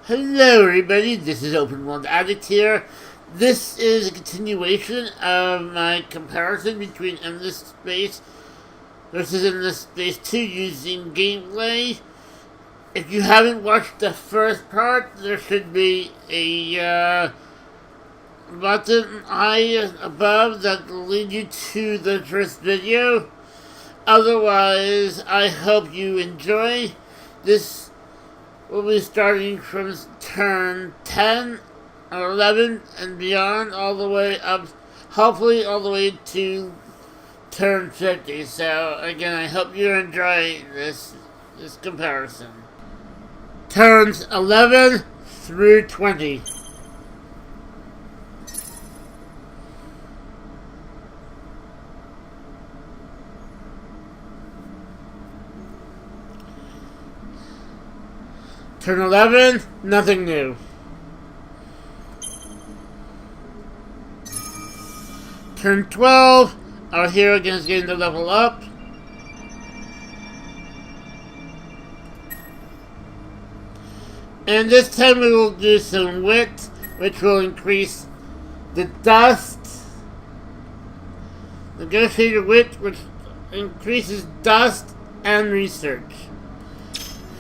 Hello everybody, this is OpenWorldAddict here. This is a continuation of my comparison between Endless Space versus Endless Space 2 using gameplay. If you haven't watched the first part, there should be a button eye above that will lead you to the first video. Otherwise, I hope you enjoy this. We'll be starting from turn 10 or 11 and beyond, all the way up, hopefully all the way to turn 50. So again, I hope you enjoy this comparison. Turns 11 through 20. Turn 11, nothing new. Turn 12, our hero is getting to level up. And this time we will do some wit, which will increase the dust. Negotiator wit, which increases dust and research.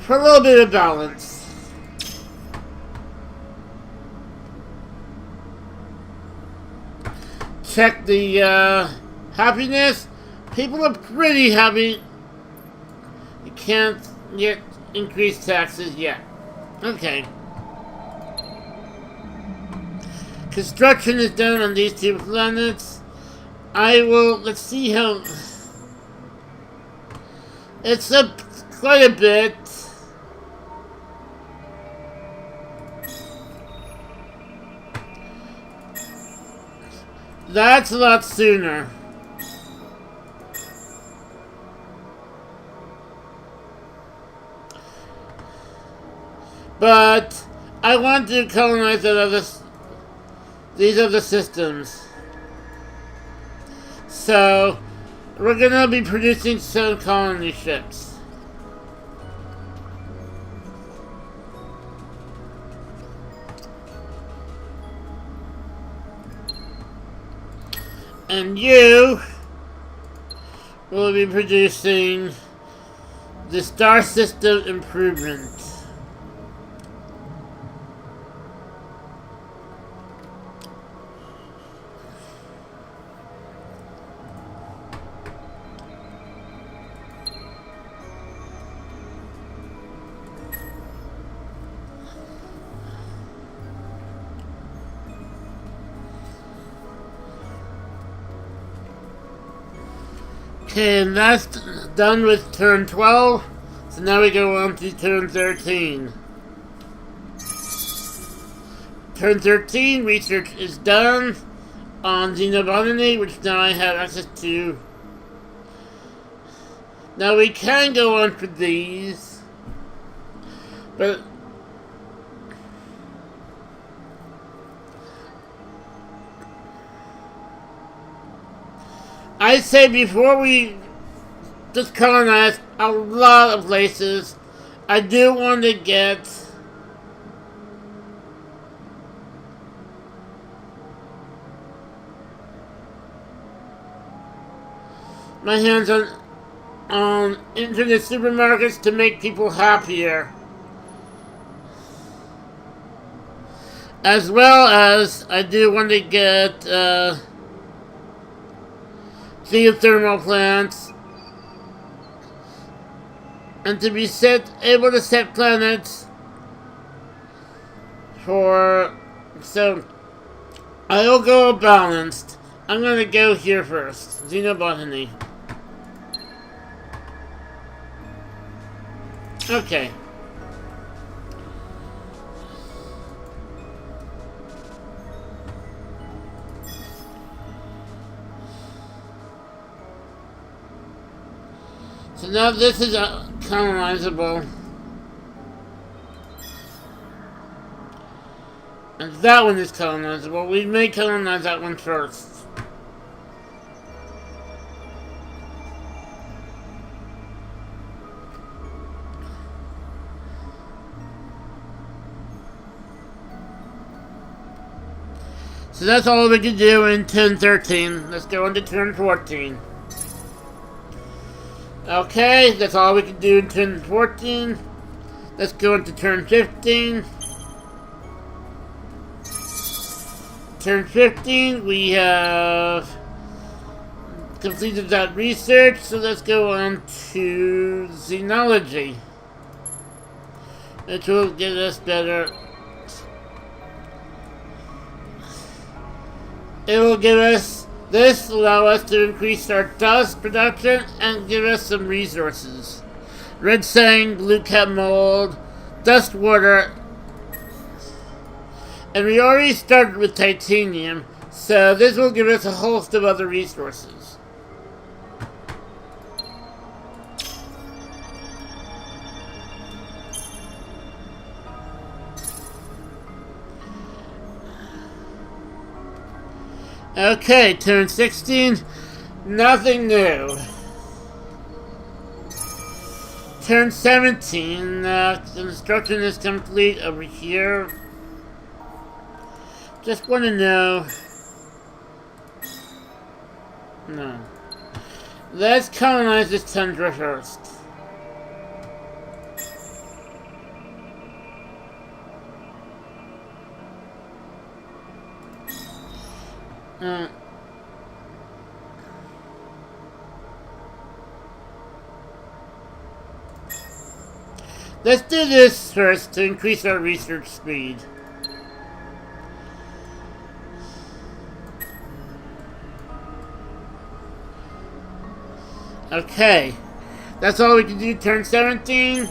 For a little bit of balance. Check the happiness. People are pretty happy. You can't get increased taxes yet. Okay. Construction is done on these two planets. Let's see how... It's up quite a bit. That's a lot sooner. But I want to colonize these other systems. So we're gonna be producing some colony ships. And you will be producing the star system improvement. Okay, and that's done with turn 12. So now we go on to turn 13. Turn 13, research is done on xenobotany, which now I have access to. Now we can go on for these, but I say before we just colonize a lot of places, I do want to get my hands on internet supermarkets to make people happier. As well as I do want to get geothermal plants, and to be able to set planets for, so I will go balanced. I'm gonna go here first, xenobotany. Okay. So now this is colonizable. And that one is colonizable. We may colonize that one first. So that's all we can do in turn 13. Let's go into turn 14. Okay, that's all we can do in turn 14. Let's go into turn 15. Turn 15, we have completed that research, so let's go on to Xenology, which will get us better. It will give us, this will allow us to increase our dust production and give us some resources. Red sand, blue cap mold, dust water, and we already started with titanium, so this will give us a host of other resources. Okay, turn 16, nothing new. Turn 17, construction is complete over here. Just want to know. No. Let's colonize this tundra first. Let's do this first to increase our research speed. Okay, that's all we can do. Turn 17.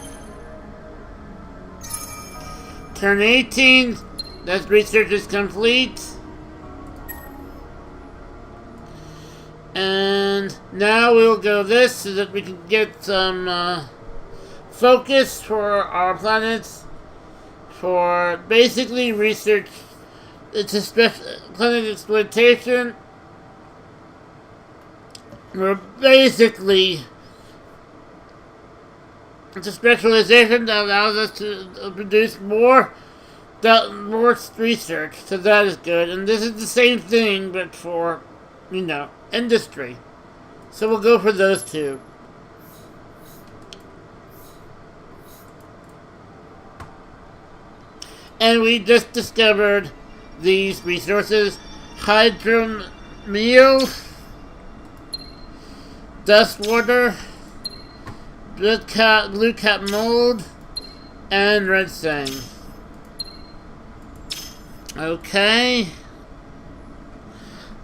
Turn 18. That research is complete. And now we'll go this so that we can get some focus for our planets for basically research. It's a special planet exploitation. We're basically, it's a specialization that allows us to produce more research, so that is good. And this is the same thing, but for, you know, industry. So we'll go for those two. And we just discovered these resources: hydromeal, dust water, blue cap mold, and red sand. Okay.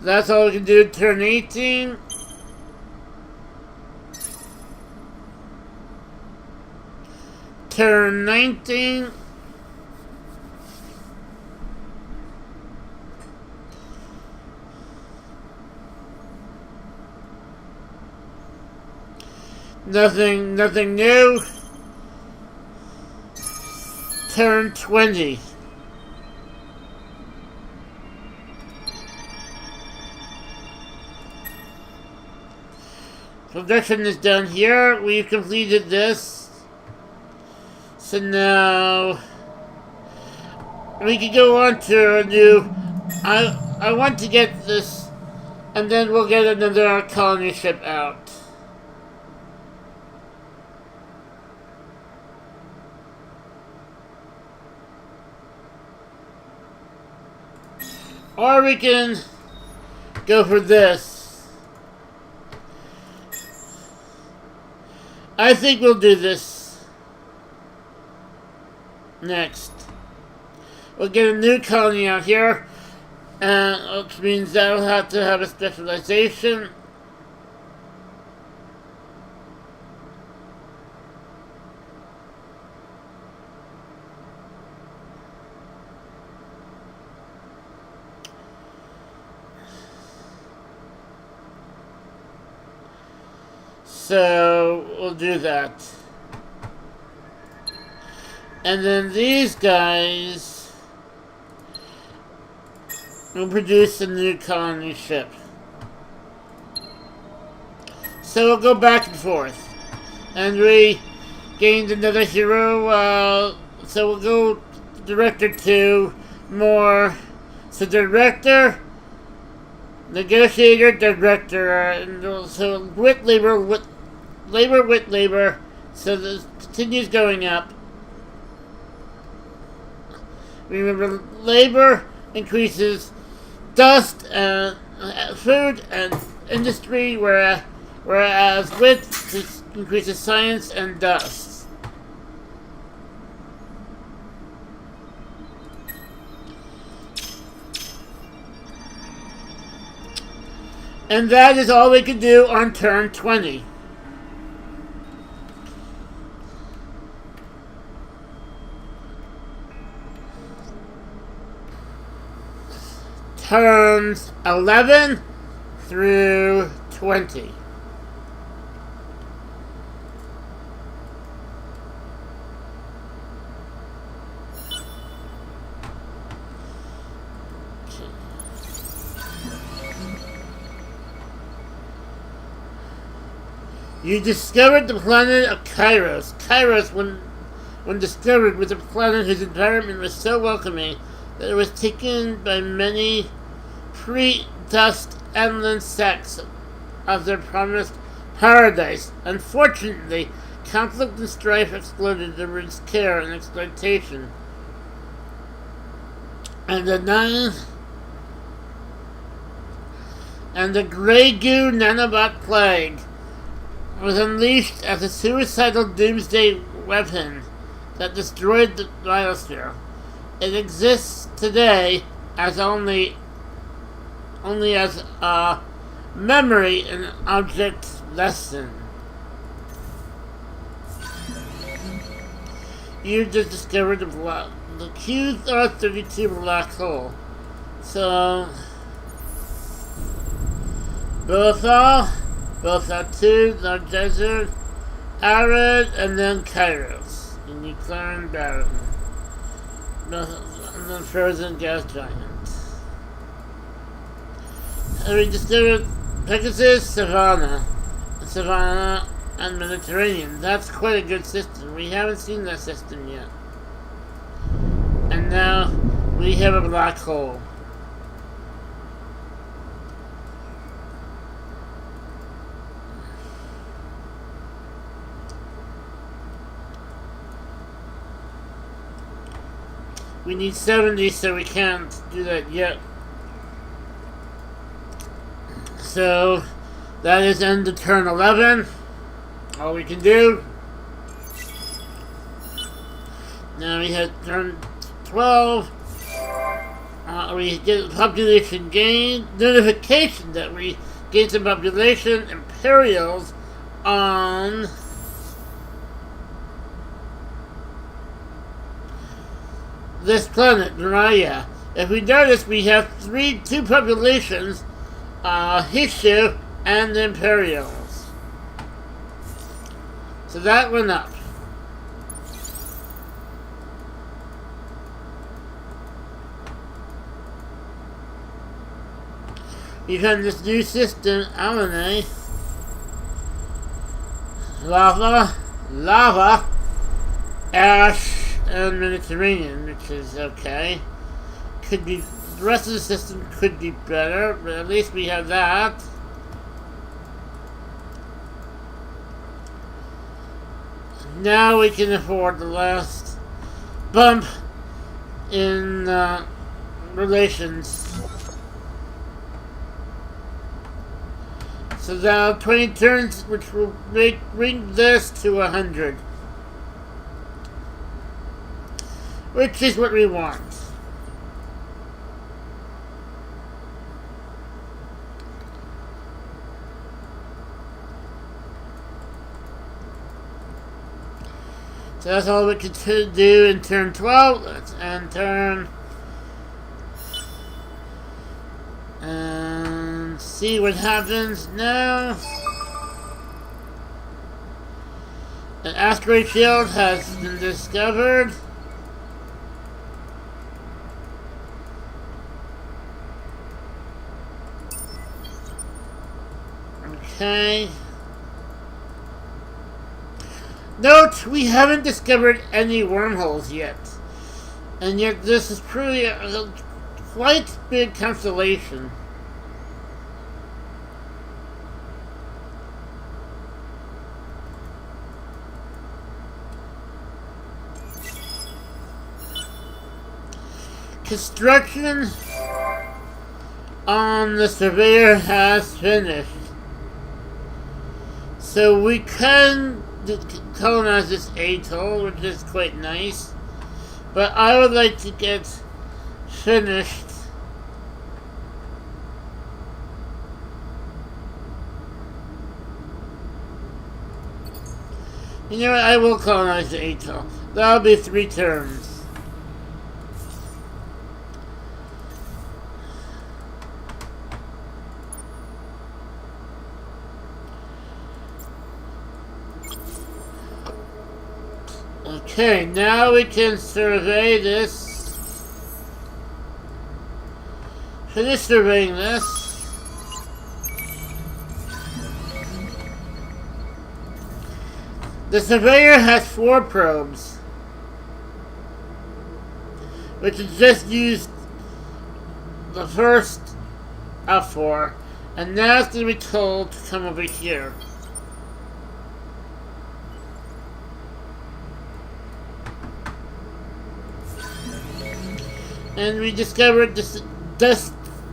That's all we can do. Turn 18. Turn 19. Nothing new. Turn 20. Production is done here. We've completed this. So now we can go on to a new. I want to get this, and then we'll get another colony ship out. Or we can go for this. I think we'll do this next. We'll get a new colony out here, which means that'll have to have a specialization. So we'll do that. And then these guys will produce a new colony ship. So we'll go back and forth. And we gained another hero. So we'll go Director 2, more So director, negotiator, director, and so with labor, so this continues going up. Remember, labor increases dust and food and industry, whereas width increases science and dust. And that is all we can do on turn 20. Turns 11 through 20. You discovered the planet of Kairos. Kairos, when discovered, was a planet whose environment was so welcoming that it was taken by many pre-dust endless sects of their promised paradise. Unfortunately, conflict and strife exploded over its care and exploitation. And the Grey Goo Nanobot Plague was unleashed as a suicidal doomsday weapon that destroyed the biosphere. It exists today as only as a memory and object lesson. You just discovered the QR32 black hole. So Bothal 2, the desert, arid, and then Kairos, and nuclear and barren, and then frozen gas giant. And we discovered Pegasus, Savannah, and Mediterranean. That's quite a good system. We haven't seen that system yet. And now we have a black hole. We need 70, so we can't do that yet. So that is end of turn 11. All we can do. Now we have turn 12. We get population gain notification that we gain some population Imperials on this planet, Mariah. If we notice, we have two populations, Hishu and the Imperials. So that went up. We've had this new system, Alane. Lava, ash, and Mediterranean, which is okay. Could be, the rest of the system could be better, but at least we have that. Now we can afford the last bump in relations. So now 20 turns, which will bring this to 100. Which is what we want. So that's all we can do in turn 12. Let's end turn. And see what happens now. An asteroid field has been discovered. Okay. Note, we haven't discovered any wormholes yet. And yet this is pretty quite big constellation. Construction on the surveyor has finished. So we can colonize this atoll, which is quite nice. But I would like to get finished you know what, I will colonize the atoll. That'll be 3 turns. Okay, now we can survey this. Finish surveying this. The surveyor has 4 probes, which has just used the first of 4, and now it's going to be told to come over here. And we discovered this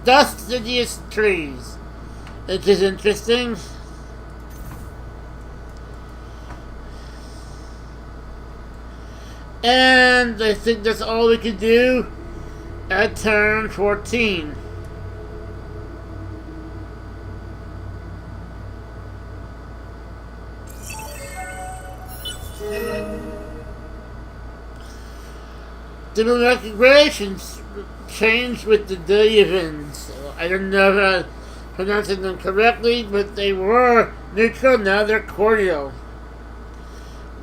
deciduous trees, which is interesting. And I think that's all we can do at turn 14. The configurations changed with the Devons. So I don't know if I'm pronouncing them correctly, but they were neutral, now they're cordial.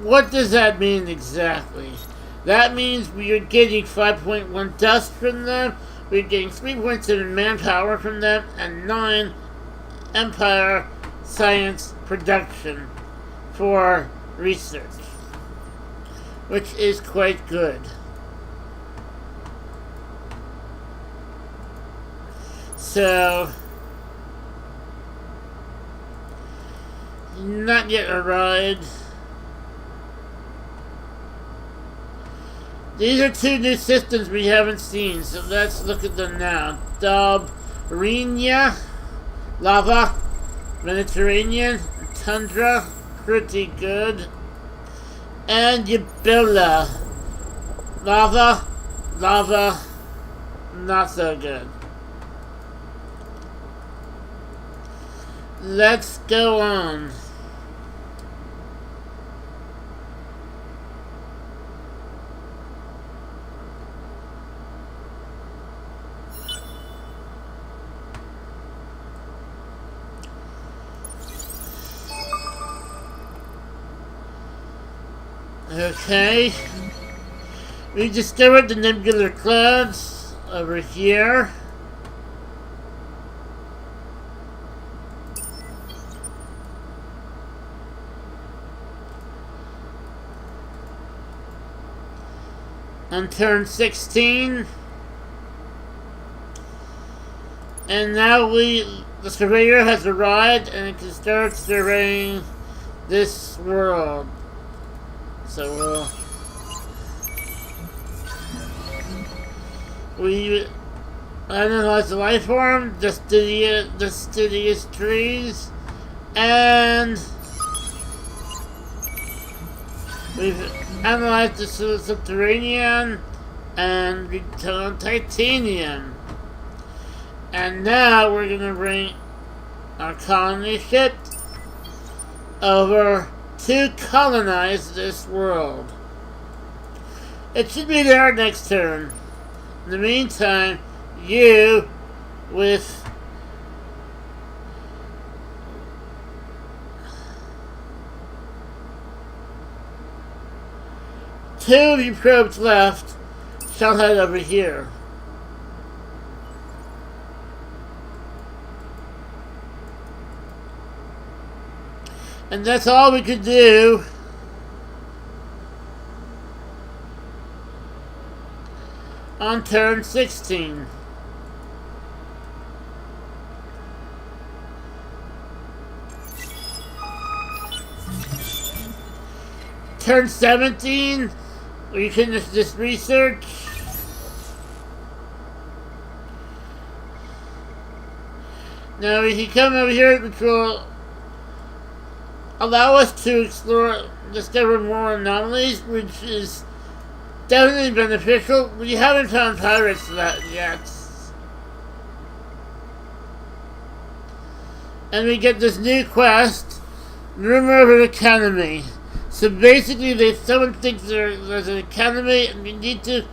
What does that mean exactly? That means we are getting 5.1 dust from them, we're getting 3.7 manpower from them, and 9 Empire science production for research, which is quite good. So, not yet arrived. These are 2 new systems we haven't seen, so let's look at them now. Dabrina, lava, Mediterranean, tundra, pretty good. And Yabilla, lava, not so good. Let's go on. Okay. We discovered the nebular clouds over here. On turn 16, and now the surveyor has arrived and it can start surveying this world. So we analyze the life form, the deciduous trees, and we've analyzed the subterranean and titanium. And now we're going to bring our colony ship over to colonize this world. It should be there next turn. In the meantime, you with two of your probes left shall head over here. And that's all we could do on turn 16. turn 17, we finish this research. Now we can come over here, which will allow us to discover more anomalies, which is definitely beneficial. We haven't found pirates yet. And we get this new quest, Rumor of an Academy. So basically, someone thinks there's an academy, and we need to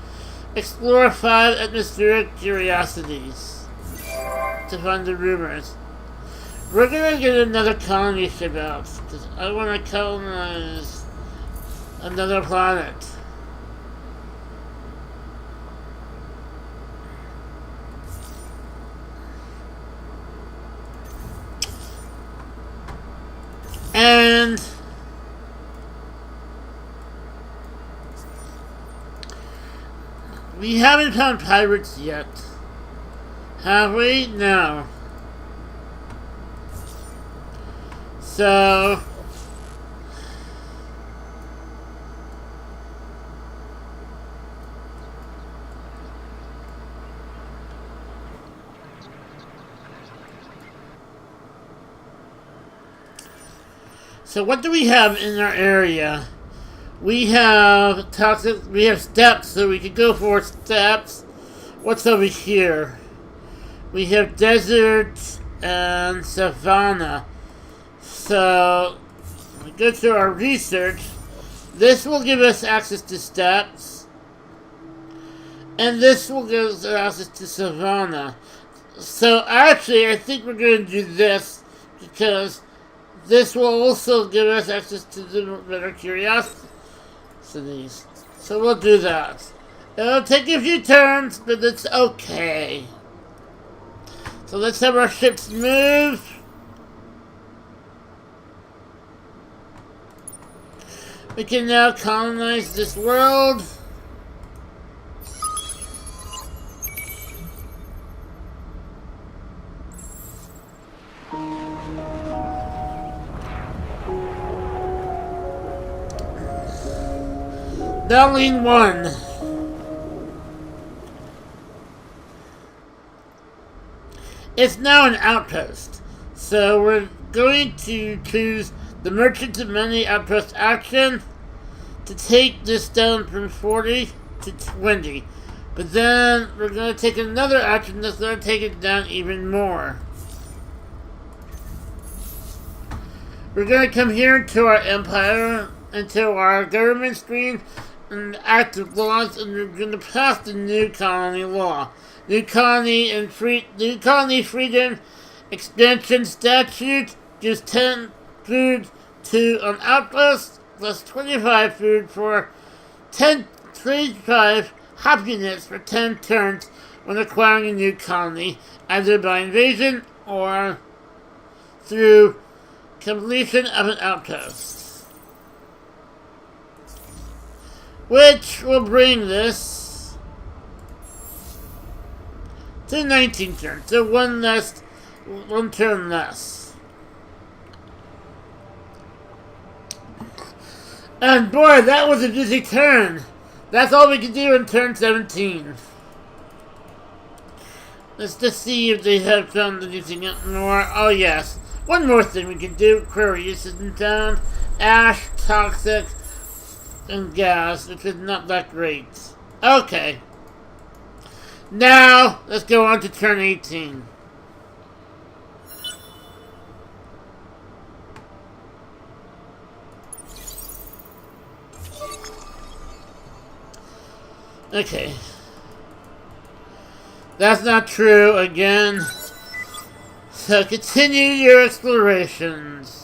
explore 5 atmospheric curiosities to find the rumors. We're gonna get another colony ship out, because I want to colonize another planet. And we haven't found pirates yet. Have we? No. So what do we have in our area? We have steppes, so we could go for steppes. What's over here? We have desert and savanna. So we go to our research. This will give us access to steppes, and this will give us access to savanna. So actually, I think we're going to do this because this will also give us access to the better curiosities. So we'll do that. It'll take a few turns, but it's okay. So let's have our ships move. We can now colonize this world. Darling 1. It's now an outpost, so we're going to choose the Merchants of Many Outpost action to take this down from 40 to 20. But then we're going to take another action that's going to take it down even more. We're going to come here into our empire, into our government screen, and active laws, and we're going to pass the new colony law. New colony freedom expansion statute gives 10 food to an outpost, plus 25 food for 25 happiness for 10 turns when acquiring a new colony, either by invasion or through completion of an outpost. Which will bring this to 19 turns, so one turn less. And boy, that was a busy turn. That's all we can do in turn 17. Let's just see if they have found anything more. Oh yes, one more thing we can do. Query isn't found. Ash, toxic, and gas, which is not that great. Okay. Now, let's go on to turn 18. Okay. That's not true again. So continue your explorations.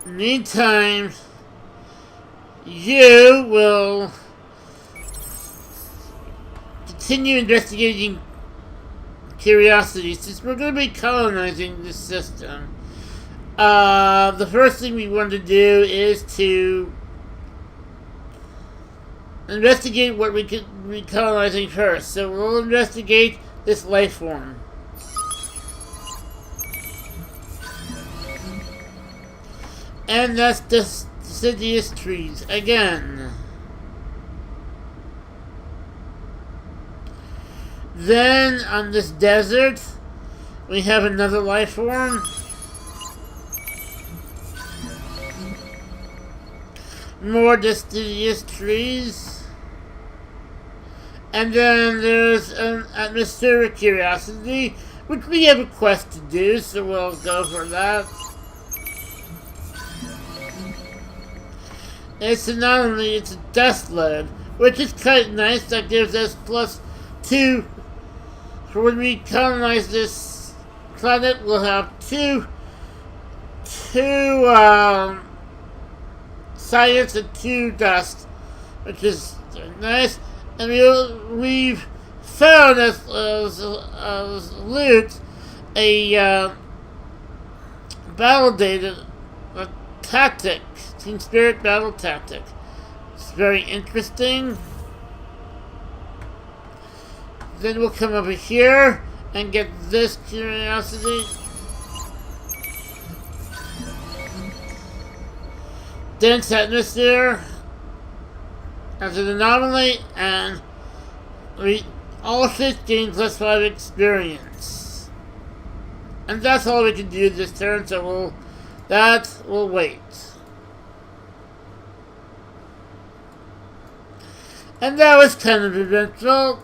Meantime, you will continue investigating curiosities, since we're going to be colonizing this system. The first thing we want to do is to investigate what we could be colonizing first. So we'll investigate this life form. And that's the deciduous trees again. Then on this desert, we have another life form. More deciduous trees. And then there's an atmospheric curiosity, which we have a quest to do, so we'll go for that. It's an anomaly, it's a dust load, which is quite nice. That gives us +2 for when we colonize this planet. We'll have two science and 2 dust, which is nice. And we've found as loot a validated tactic, Team Spirit battle tactic. It's very interesting. Then we'll come over here and get this curiosity. Dense atmosphere as an anomaly, and all ships gain +5 experience. And that's all we can do this turn, so we'll wait. And that was kind of eventful.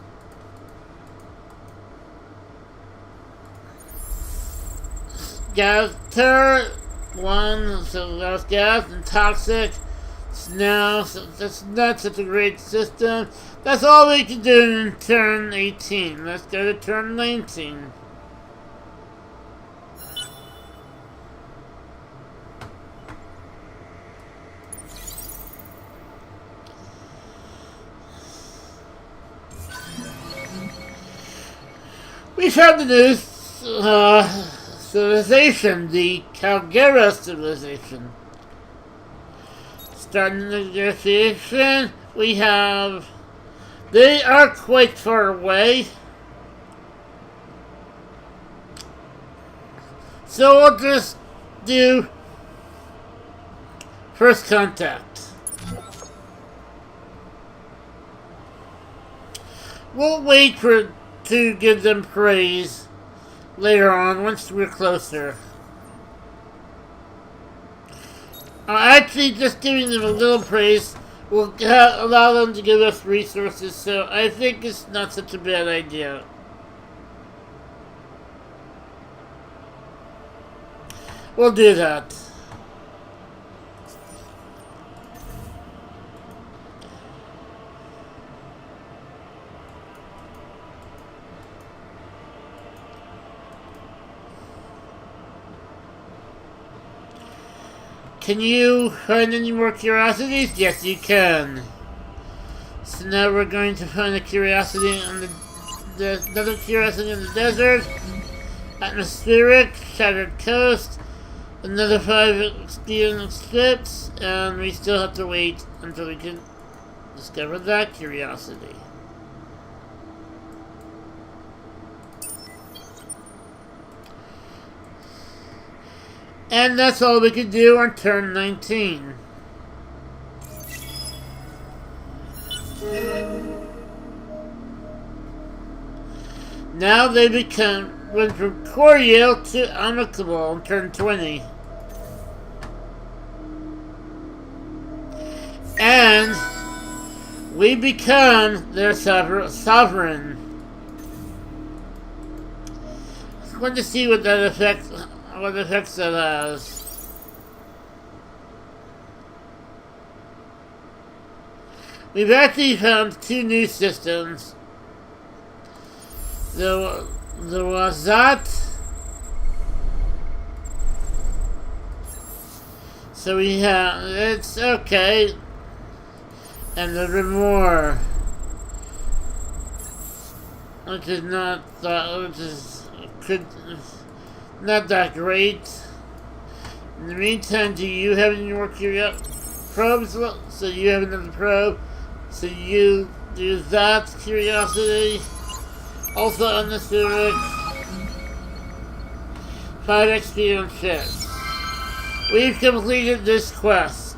Gas turret 1, so that was gas and toxic. No, so that's not such a great system. That's all we can do in turn 18. Let's go to turn 19. We found the new civilization, the Caldera civilization. Starting the negotiation, they are quite far away. So we'll just do first contact. We'll wait to give them praise later on once we're closer. Actually, just giving them a little praise will allow them to give us resources, so I think it's not such a bad idea. We'll do that. Can you find any more curiosities? Yes, you can. So now we're going to find a curiosity on another curiosity in the desert. Atmospheric, shattered coast, another 5 experience strips, and we still have to wait until we can discover that curiosity. And that's all we can do on turn 19. Now they went from cordial to amicable on turn 20. And we become their sovereign. I'm going to see what effects that has. We've actually found 2 new systems. There was that. So we have, it's okay. And the remore, which is not that great. In the meantime, do you have any more probes? So you have another probe. So you do that curiosity. Also on the Civic, 5 XP on ships. we've completed this quest.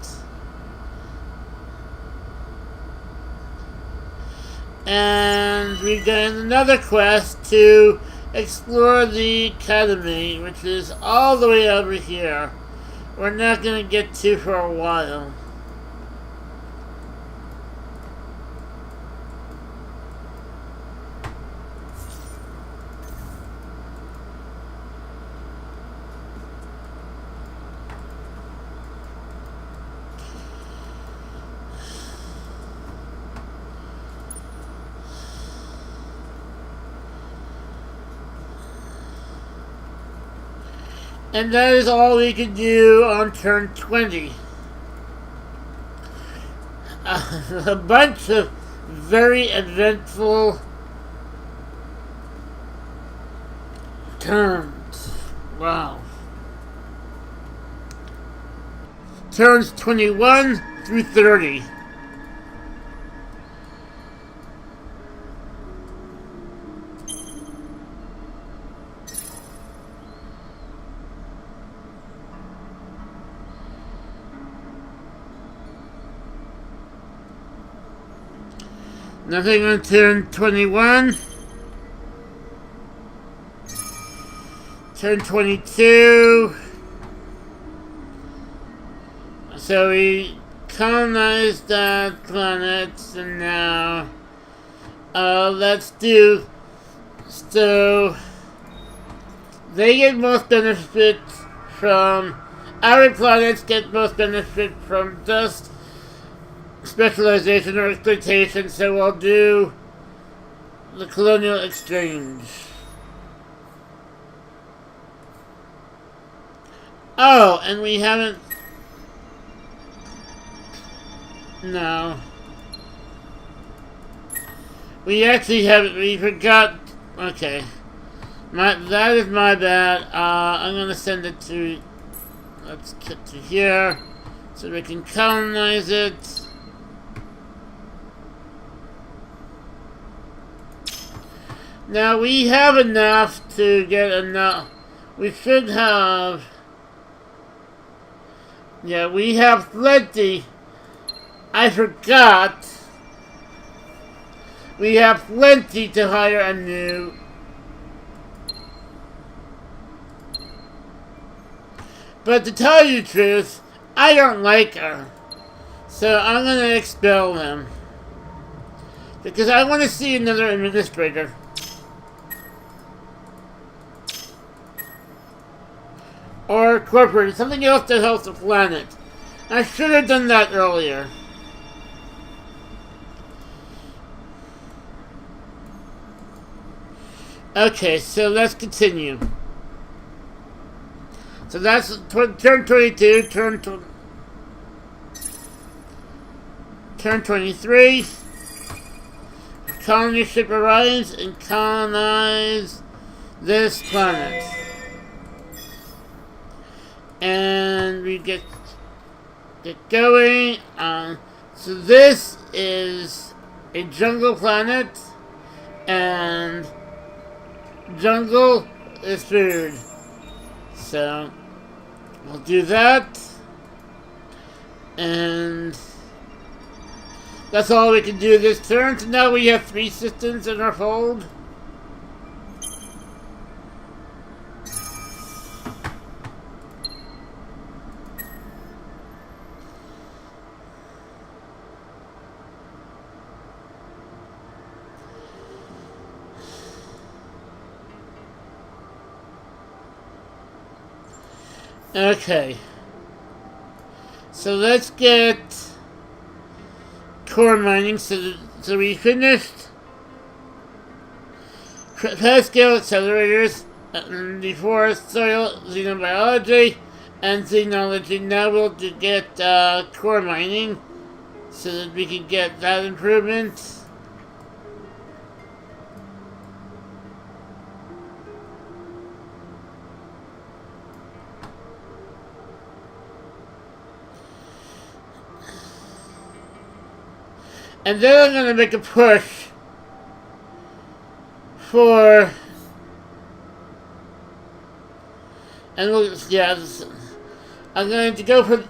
And we've done another quest to explore the academy, which is all the way over here. We're not going to get to for a while. And that is all we can do on turn 20. A bunch of very eventful turns. Wow. Turns 21 through 30. Nothing on turn 21. Turn 22. So we colonized that planet, and now let's do. So they get most benefit from. Our planets get most benefit from dust specialization or exploitation, so we'll do the colonial exchange. Oh, and we haven't. No. We actually haven't. We forgot. Okay. That is my bad. I'm gonna send it to. Let's get to here so we can colonize it. Now we have enough to get enough. We should have. Yeah, we have plenty. I forgot. We have plenty to hire a new. But to tell you the truth, I don't like her. So I'm going to expel him. Because I want to see another administrator. Or corporate, something else that helps the planet. I should have done that earlier. Okay, so let's continue. So that's turn 22, turn 23. Colony ship arrives and colonize this planet. And we get going. So this is a jungle planet, and jungle is food. So we'll do that, and that's all we can do this turn. So now we have 3 systems in our fold. Okay, so let's get core mining. So we finished Pascal accelerators before soil xenobiology and xenology. Now we'll get core mining so that we can get that improvement. And then I'm going to make a push for, and we'll, yeah, I'm going to go for...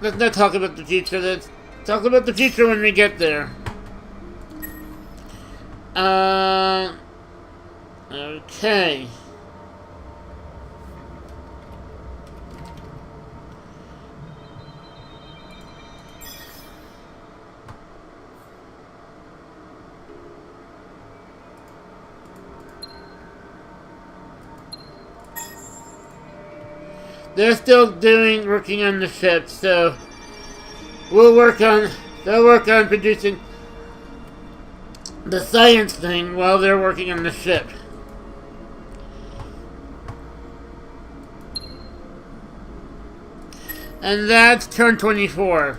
Let's not talk about the future. Let's talk about the future when we get there. Okay. They're still working on the ship, so they'll work on producing the science thing while they're working on the ship. And that's turn 24.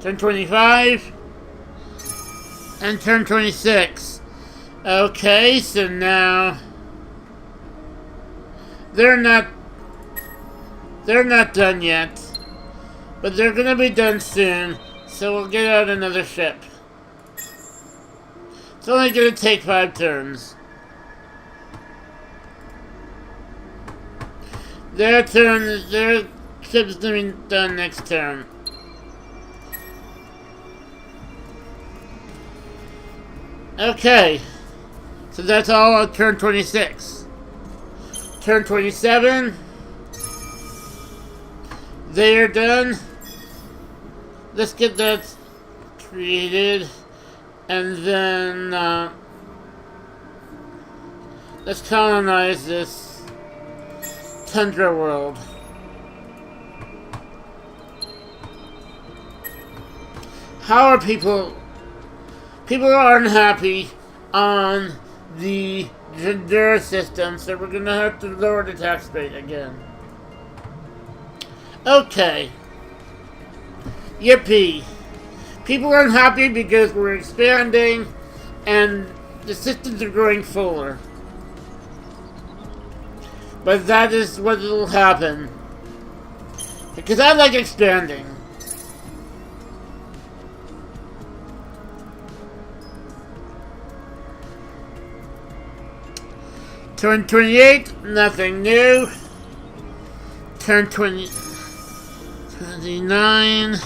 Turn 25. And turn 26. Okay, so now they're not done yet, but they're gonna be done soon. So we'll get out another ship. It's only gonna take 5 turns. Their ship's gonna be done next turn. Okay, so that's all on turn 26. Turn 27, they are done. Let's get that created, and then let's colonize this tundra world. How are people... People are unhappy on the gender system, so we're gonna have to lower the tax rate again. Okay. Yippee. People are unhappy because we're expanding and the systems are growing fuller. But that is what will happen. Because I like expanding. Turn 28, nothing new. Turn 29,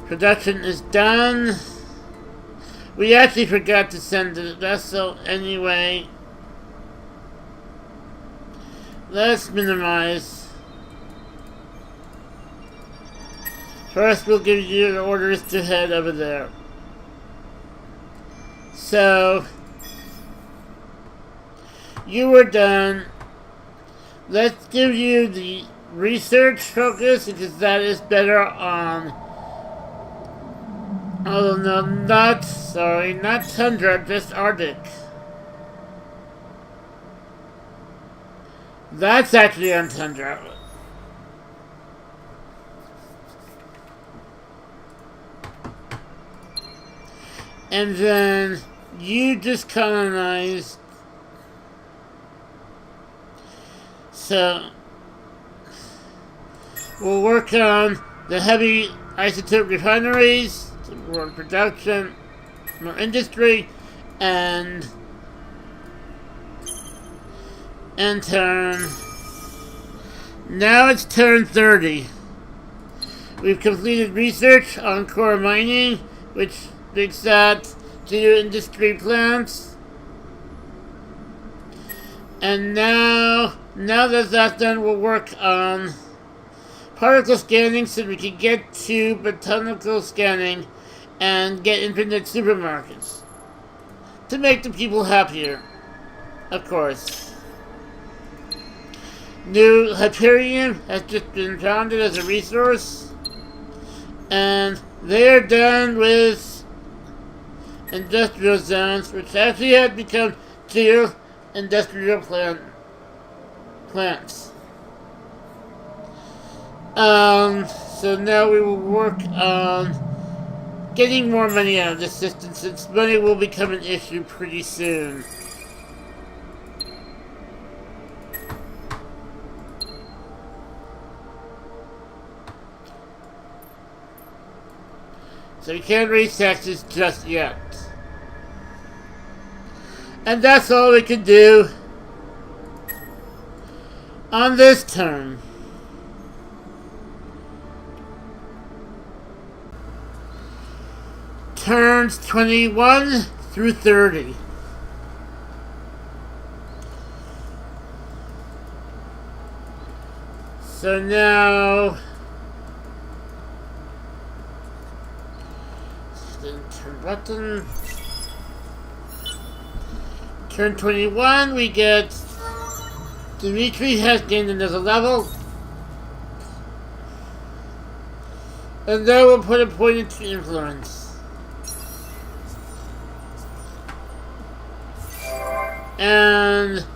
production is done. We actually forgot to send the vessel anyway. Let's minimize. First, we'll give you the orders to head over there. So... you were done. Let's give you the research focus because that is better on... oh no, not Tundra, just Arctic. That's actually on Tundra. And then you just colonized. So we'll work on the heavy isotope refineries, more production, more industry, and turn. Now it's turn 30. We've completed research on core mining, which makes that geo-industry plants. And now that that's done, we'll work on particle scanning so we can get to botanical scanning and get infinite supermarkets to make the people happier, of course. New Hyperion has just been founded as a resource, and they are done with industrial zones, which actually had become geo-industrial plants. So now we will work on getting more money out of the system, since money will become an issue pretty soon. So we can't raise taxes just yet. And that's all we can do on this turn. Turns 21 through 30. So now, turn button. Turn 21, we get Dimitri has gained another level. And then we'll put a point into influence. And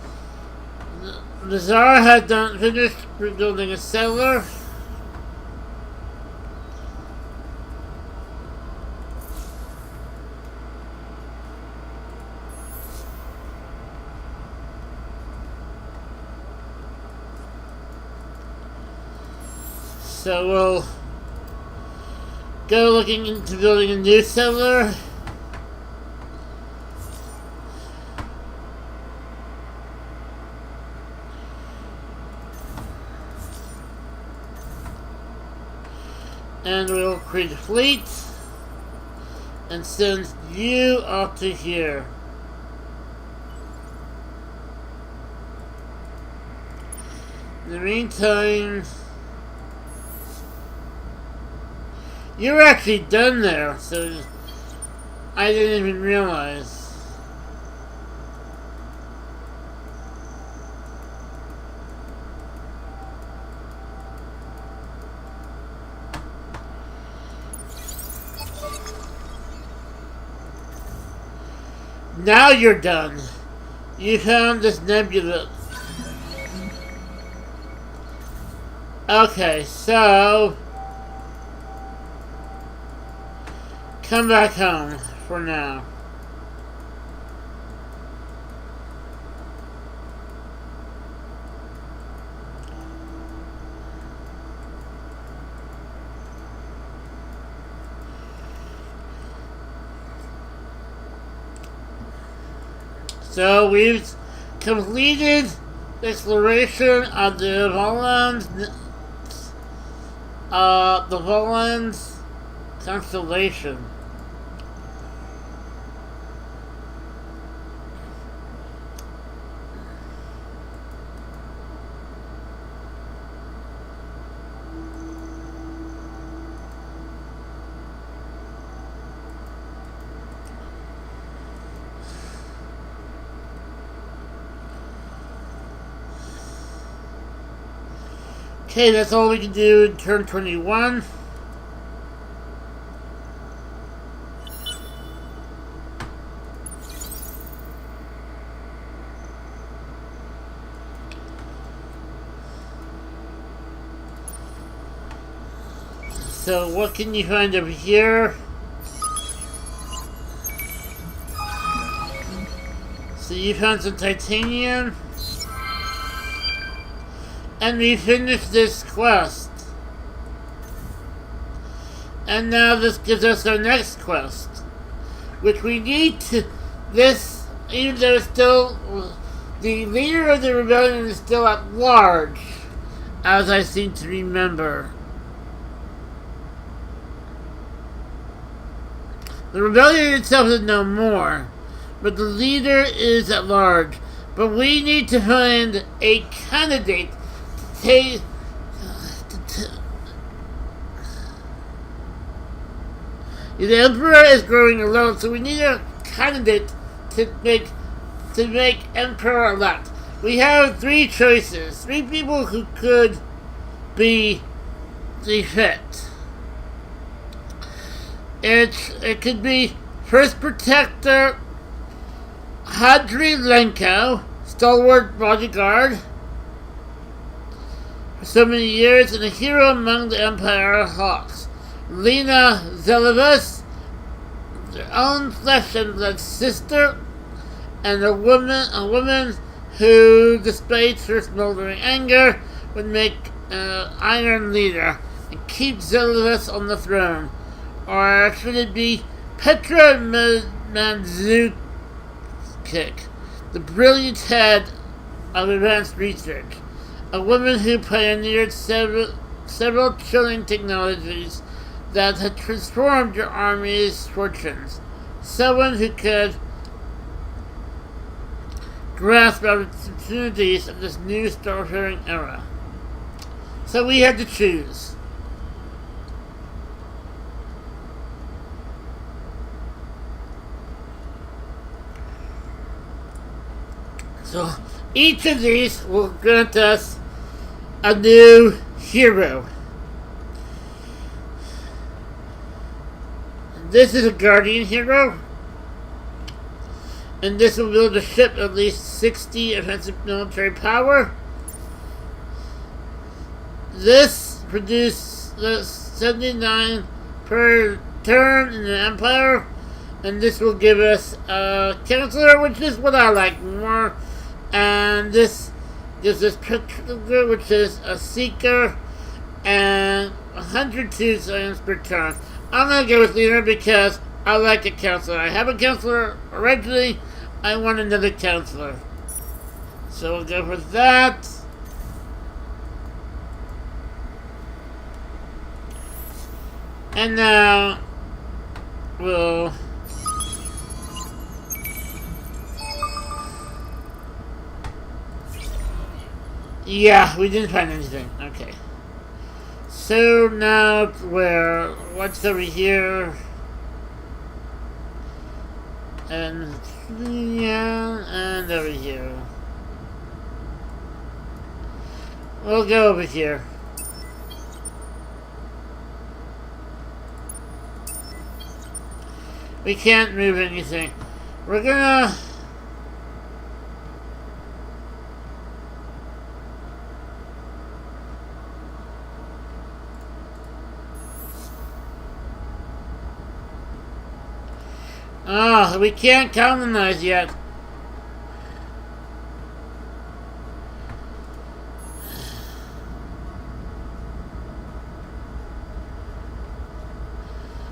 Lazar had done finished rebuilding a cellar. So we'll go looking into building a new cellar. And we'll create a fleet and send you up to here. In the meantime, you were actually done there, so I didn't even realize. Now you're done. You found this nebula. Okay, so come back home for now. So we've completed exploration of the Volans constellation. Okay, that's all we can do in turn 21. So what can you find over here? So you found some titanium. And we finished this quest. And now this gives us our next quest. Which we need to... This, even though it's still... The leader of the rebellion is still at large. As I seem to remember. The rebellion itself is no more. But the leader is at large. But we need to find a candidate. The Emperor is growing alone, so we need a candidate to make Emperor elect. We have three choices, three people who could be the fit. It could be First Protector Hadri Lenko, stalwart bodyguard. For so many years, and a hero among the Empire Hawks. Lena Zelivus, their own flesh and blood sister, and a woman who, despite her smoldering anger, would make Iron Leader and keep Zelivus on the throne. Or should it be Petra Mandzukic, the brilliant head of advanced research, a woman who pioneered several chilling technologies that had transformed your army's fortunes, someone who could grasp opportunities of this new storytelling era. So we had to choose. So each of these will grant us a new hero. This is a Guardian hero, and this will be able to ship at least 60 offensive military power. This produces 79 per turn in the Empire, and this will give us a Counselor, which is what I like more. And this gives us Trigger, which is a Seeker, and 102 science per turn. I'm going to go with Leader because I like a Counselor. I have a Counselor originally. I want another Counselor. So we'll go for that. And now we'll... Yeah, we didn't find anything. Okay. So now what's over here? And yeah, and over here. We'll go over here. We can't move anything. We're gonna... we can't colonize yet.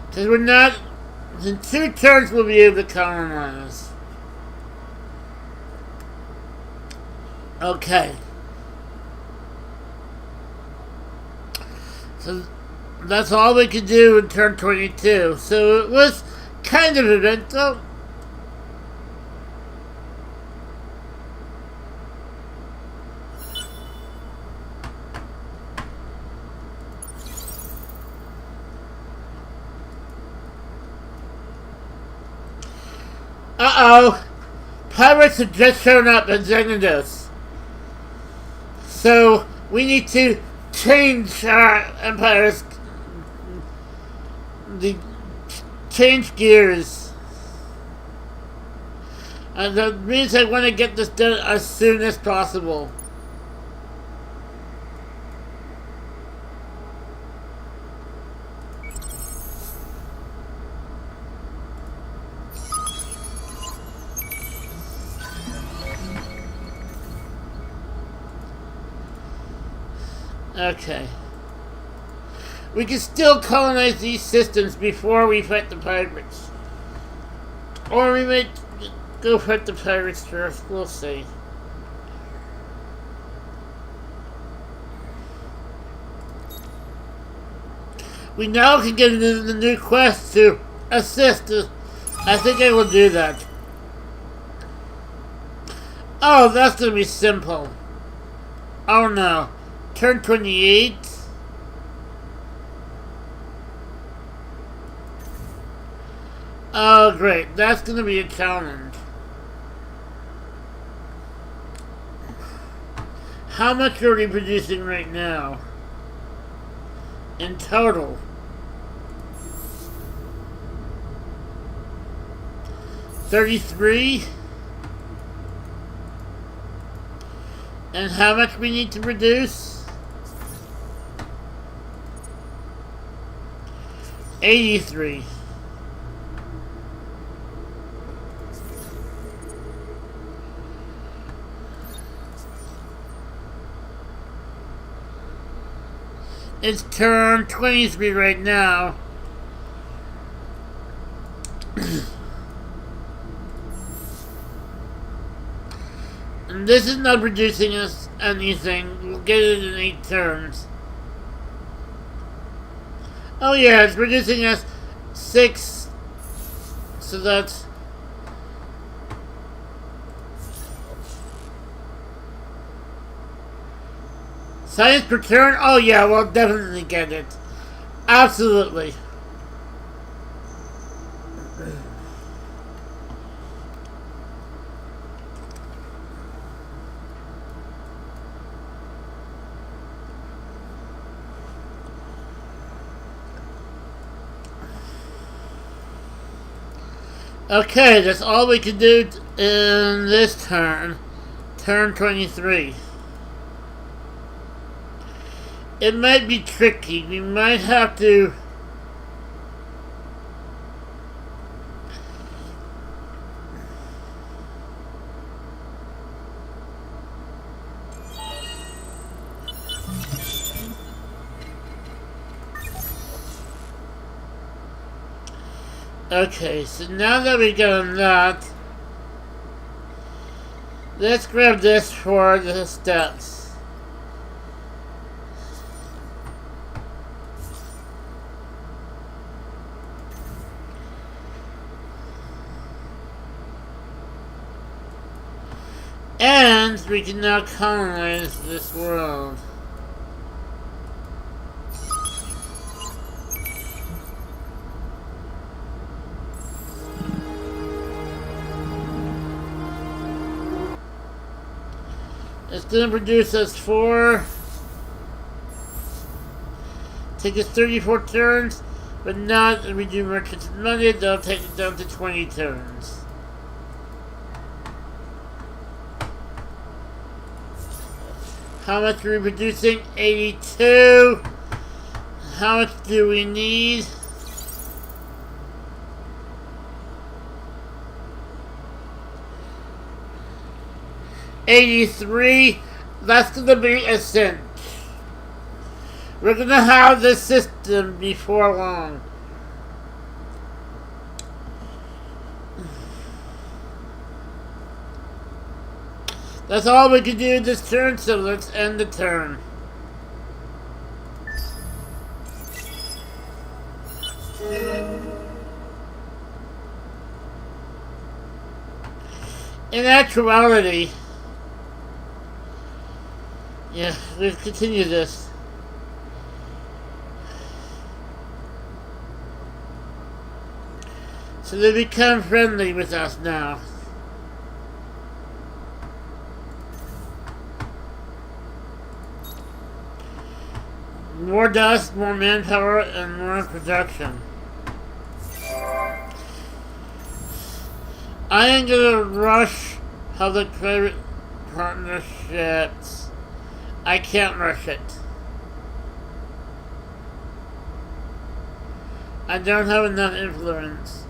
Because we're not... In 2 turns we'll be able to colonize. Okay. So that's all we could do in turn 22. So it was kind of eventful. Uh-oh. Pirates have just shown up in Xanados. So we need to change our empires. Change gears. And that means I want to get this done as soon as possible. Okay. We can still colonize these systems before we fight the pirates. Or we may go fight the pirates first. We'll see. We now can get into the new quest to assist. I think I will do that. Oh, that's going to be simple. Oh no. Turn 28. Oh, great. That's going to be a challenge. How much are we producing right now? In total. 33. And how much we need to produce? 83. It's turn 23 right now. And this is not producing us anything. We'll get it in 8 turns. Oh yeah, it's producing us 6. So that's... Science per turn? Oh yeah, we'll definitely get it. Absolutely. Okay, that's all we can do in this turn. Turn 23. It might be tricky. We might have to... Okay, so now that we got that, let's grab this for the steps. And we can now colonize this world. It's going to produce us 4. Take us 34 turns, but not if we do Merchants of Money, they'll take it down to 20 turns. How much are we producing? 82. How much do we need? 83. That's going to be a cinch. We're going to have this system before long. That's all we can do this turn, so let's end the turn. In actuality, yeah, let's continue this. So they become friendly with us now. More dust, more manpower, and more production. I am gonna rush public-private partnerships. I can't rush it. I don't have enough influence.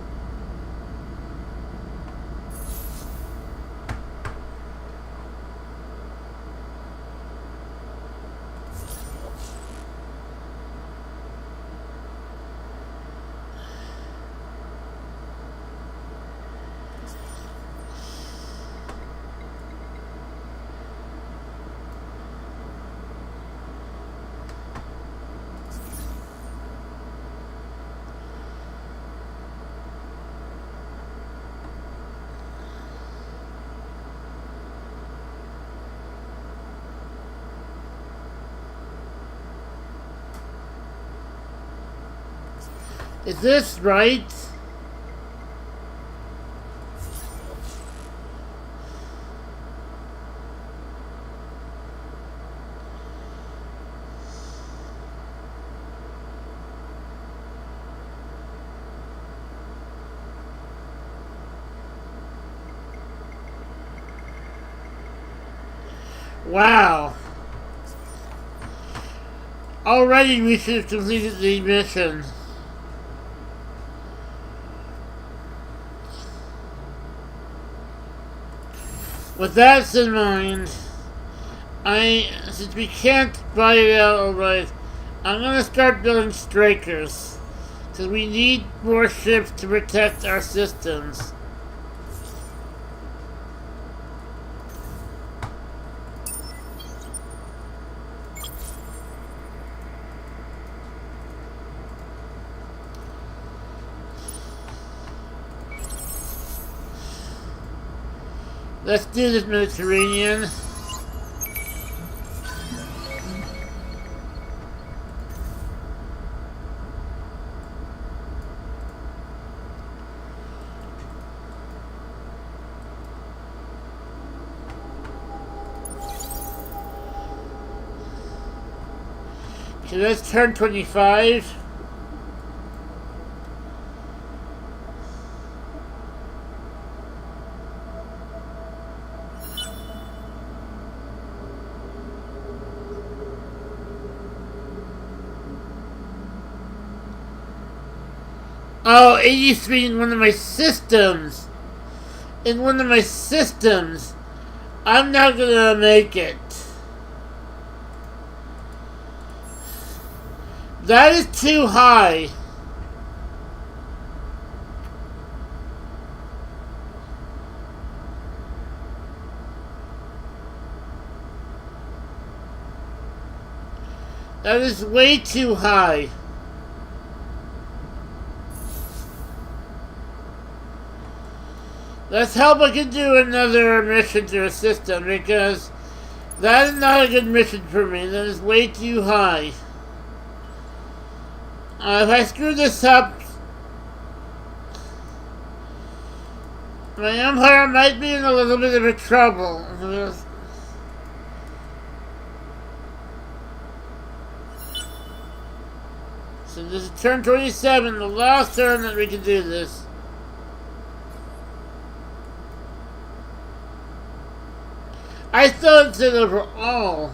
Is this right? Wow. Already we should have completed the mission. With that in mind, since we can't buy it out outright, I'm gonna start building strikers. Because we need more ships to protect our systems. Let's do this Mediterranean. Okay, let's turn 25. Oh, 83 in one of my systems. In one of my systems. I'm not gonna make it. That is too high. That is way too high. Let's hope I can do another mission to a system, because that is not a good mission for me. That is way too high. If I screw this up, my empire might be in a little bit of a trouble. So this is turn 27, the last turn that we can do this. I thought it said overall.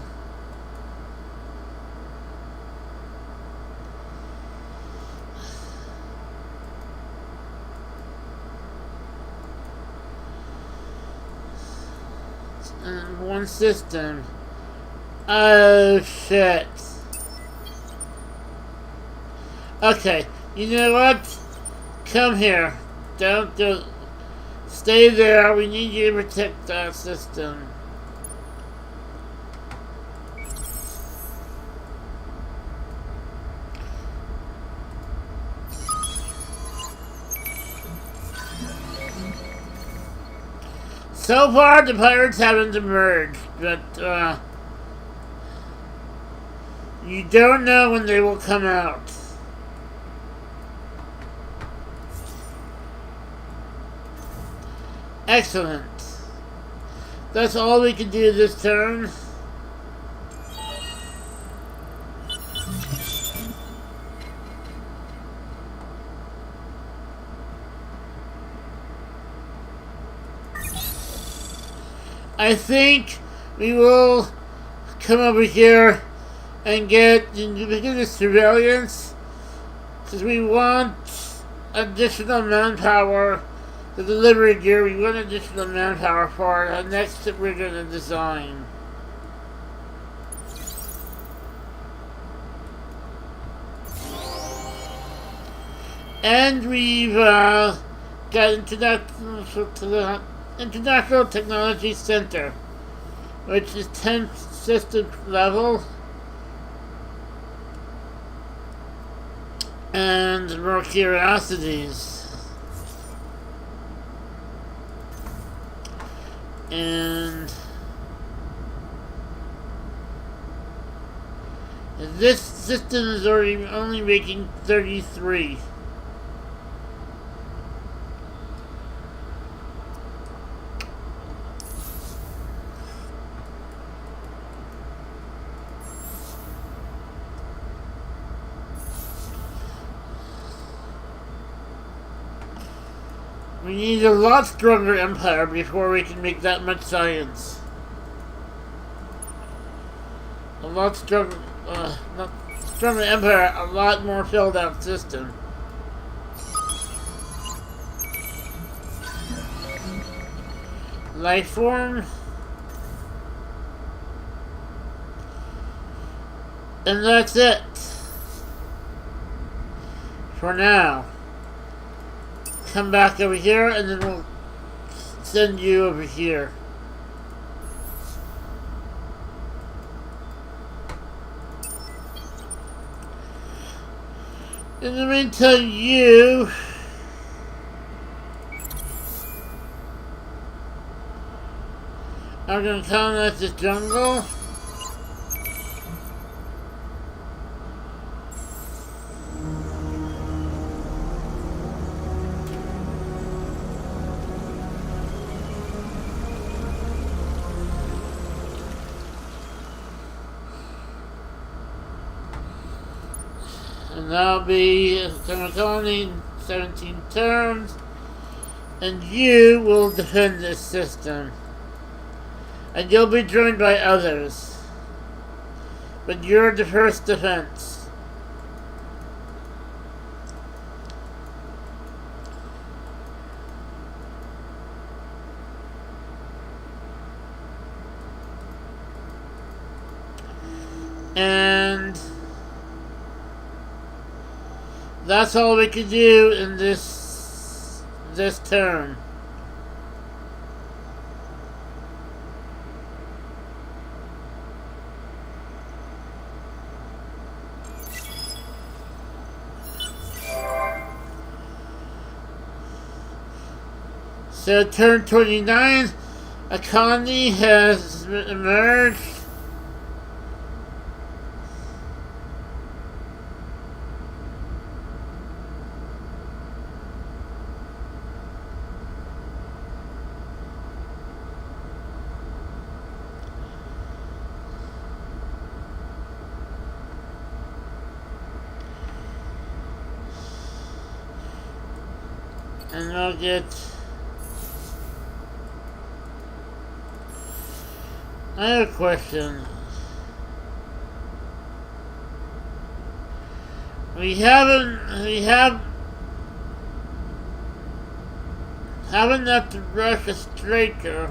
One system. Oh shit. Okay, you know what? Come here. Don't go. Stay there. We need you to protect our system. So far, the pirates haven't emerged, but you don't know when they will come out. Excellent. That's all we can do this turn. I think we will come over here and get the surveillance, because we want additional manpower. The delivery gear, we want additional manpower for the next that we're going to design. And we've got International Technology Center, which is 10th system level, and more curiosities. And this system is only making 33. We need a lot stronger empire before we can make that much science. A lot stronger, not stronger empire, a lot more filled out system. Life form. And that's it. For now. Come back over here, and then we'll send you over here. In the meantime, you I'm gonna colonize this jungle. And that'll be a colony in 17 turns. And you will defend this system. And you'll be joined by others. But you're the first defense. And that's all we can do in this turn. So turn 29, a colony has emerged. And we'll get I have a question. We haven't enough to rush a striker.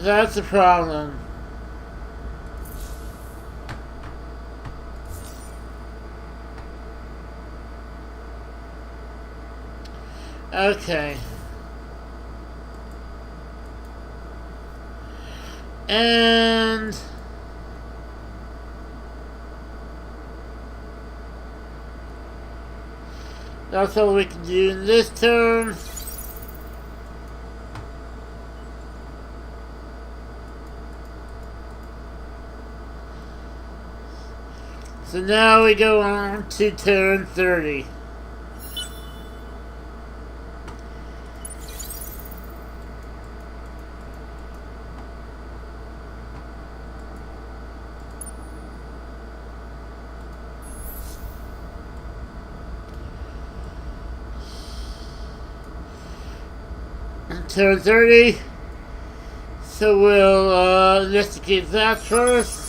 That's the problem. Okay. And that's all we can do in this turn. So now we go on to turn 30. Turn 30. So we'll investigate that first.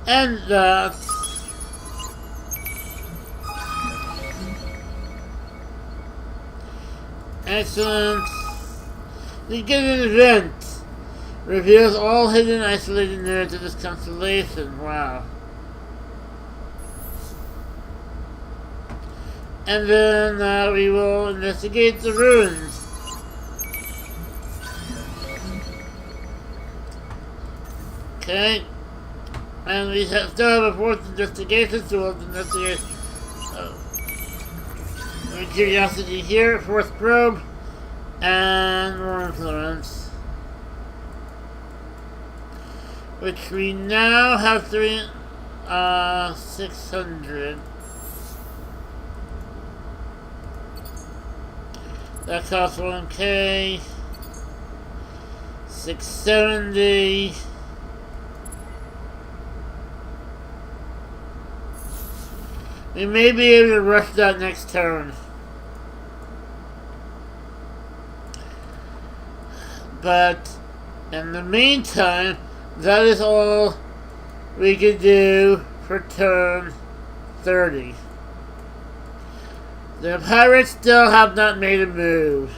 And that. Excellent. You get an event. Reveals all hidden isolated nerds of this constellation. Wow. And then we will investigate the ruins. Okay. And we still have a fourth investigation, so we'll investigate curiosity here, fourth probe, and more influence. Which we now have 600. That costs 1K. 670. We may be able to rush that next turn. But in the meantime, that is all we can do for turn 30. The pirates still have not made a move.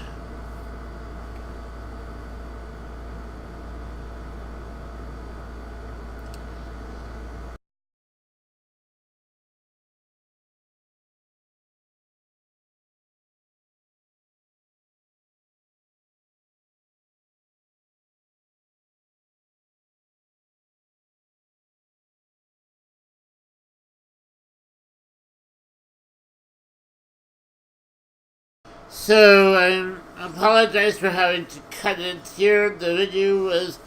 So I apologize for having to cut it here. The video was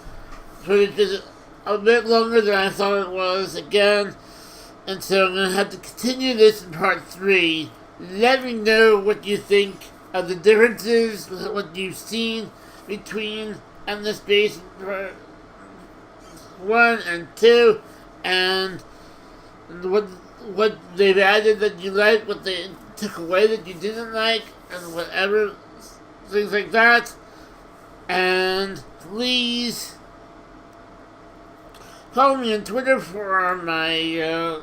just a bit longer than I thought it was again. And so I'm going to have to continue this in part 3. Let me know what you think of the differences, what you've seen between Endless Space part 1 and 2, and what they've added that you like, what they took away that you didn't like, and whatever, things like that. And please follow me on Twitter for my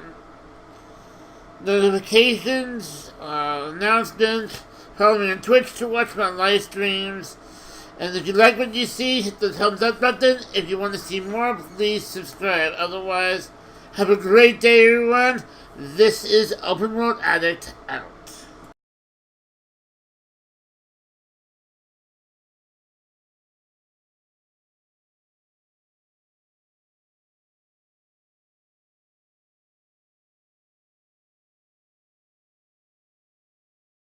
notifications, announcements. Follow me on Twitch to watch my live streams. And if you like what you see, hit the thumbs up button. If you want to see more, please subscribe. Otherwise, have a great day, everyone. This is OpenWorldAddict out.